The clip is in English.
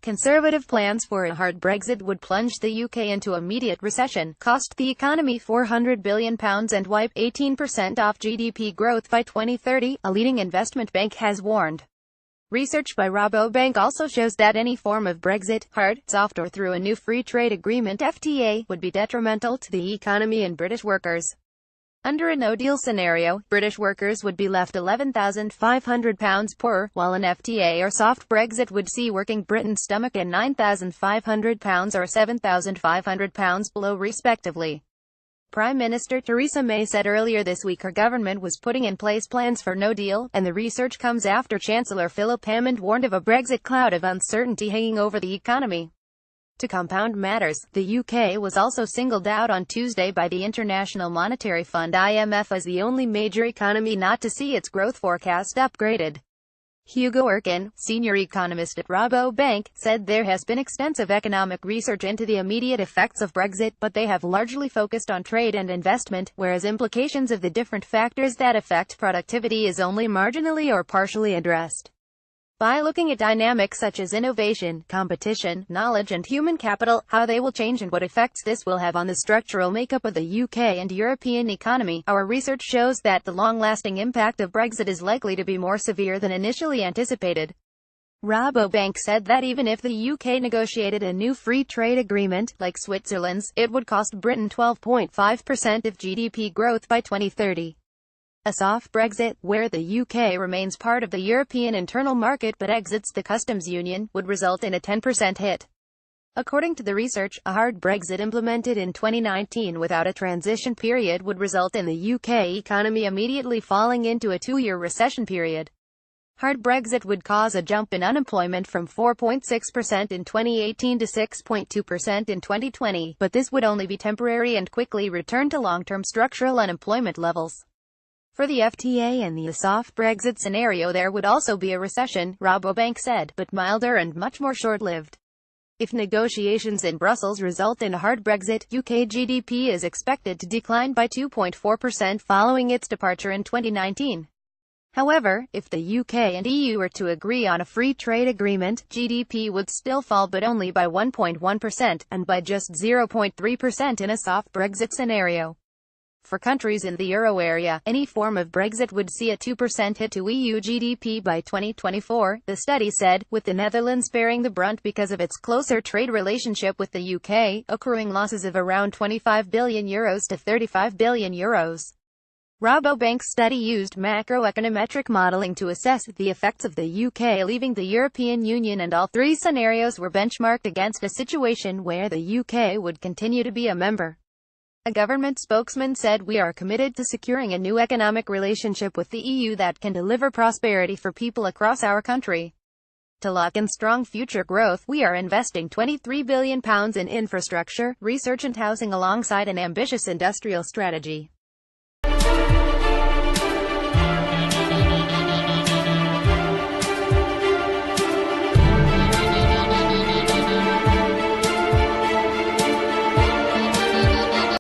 Conservative plans for a hard Brexit would plunge the UK into immediate recession, cost the economy £400 billion and wipe 18% off GDP growth by 2030, a leading investment bank has warned. Research by Rabobank also shows that any form of Brexit, hard, soft or through a new free trade agreement (FTA), would be detrimental to the economy and British workers. Under a no-deal scenario, British workers would be left £11,500 poorer, while an FTA or soft Brexit would see working Britain's stomach and £9,500 or £7,500 below respectively. Prime Minister Theresa May said earlier this week her government was putting in place plans for no deal, and the research comes after Chancellor Philip Hammond warned of a Brexit cloud of uncertainty hanging over the economy. To compound matters, the UK was also singled out on Tuesday by the International Monetary Fund (IMF) as the only major economy not to see its growth forecast upgraded. Hugo Erkin, senior economist at Rabobank, said there has been extensive economic research into the immediate effects of Brexit, but they have largely focused on trade and investment, whereas implications of the different factors that affect productivity is only marginally or partially addressed. By looking at dynamics such as innovation, competition, knowledge and human capital, how they will change and what effects this will have on the structural makeup of the UK and European economy, our research shows that the long-lasting impact of Brexit is likely to be more severe than initially anticipated. Rabobank said that even if the UK negotiated a new free trade agreement, like Switzerland's, it would cost Britain 12.5% of GDP growth by 2030. A soft Brexit, where the UK remains part of the European internal market but exits the customs union, would result in a 10% hit. According to the research, a hard Brexit implemented in 2019 without a transition period would result in the UK economy immediately falling into a 2-year recession period. Hard Brexit would cause a jump in unemployment from 4.6% in 2018 to 6.2% in 2020, but this would only be temporary and quickly return to long-term structural unemployment levels. For the FTA and the soft Brexit scenario there would also be a recession, Rabobank said, but milder and much more short-lived. If negotiations in Brussels result in a hard Brexit, UK GDP is expected to decline by 2.4% following its departure in 2019. However, if the UK and EU were to agree on a free trade agreement, GDP would still fall but only by 1.1%, and by just 0.3% in a soft Brexit scenario. For countries in the euro area, any form of Brexit would see a 2% hit to EU GDP by 2024, the study said, with the Netherlands bearing the brunt because of its closer trade relationship with the UK, accruing losses of around €25 billion to €35 billion. Rabobank's study used macroeconometric modeling to assess the effects of the UK leaving the European Union, and all three scenarios were benchmarked against a situation where the UK would continue to be a member. A government spokesman said, "We are committed to securing a new economic relationship with the EU that can deliver prosperity for people across our country. To lock in strong future growth, we are investing £23 billion in infrastructure, research and housing alongside an ambitious industrial strategy."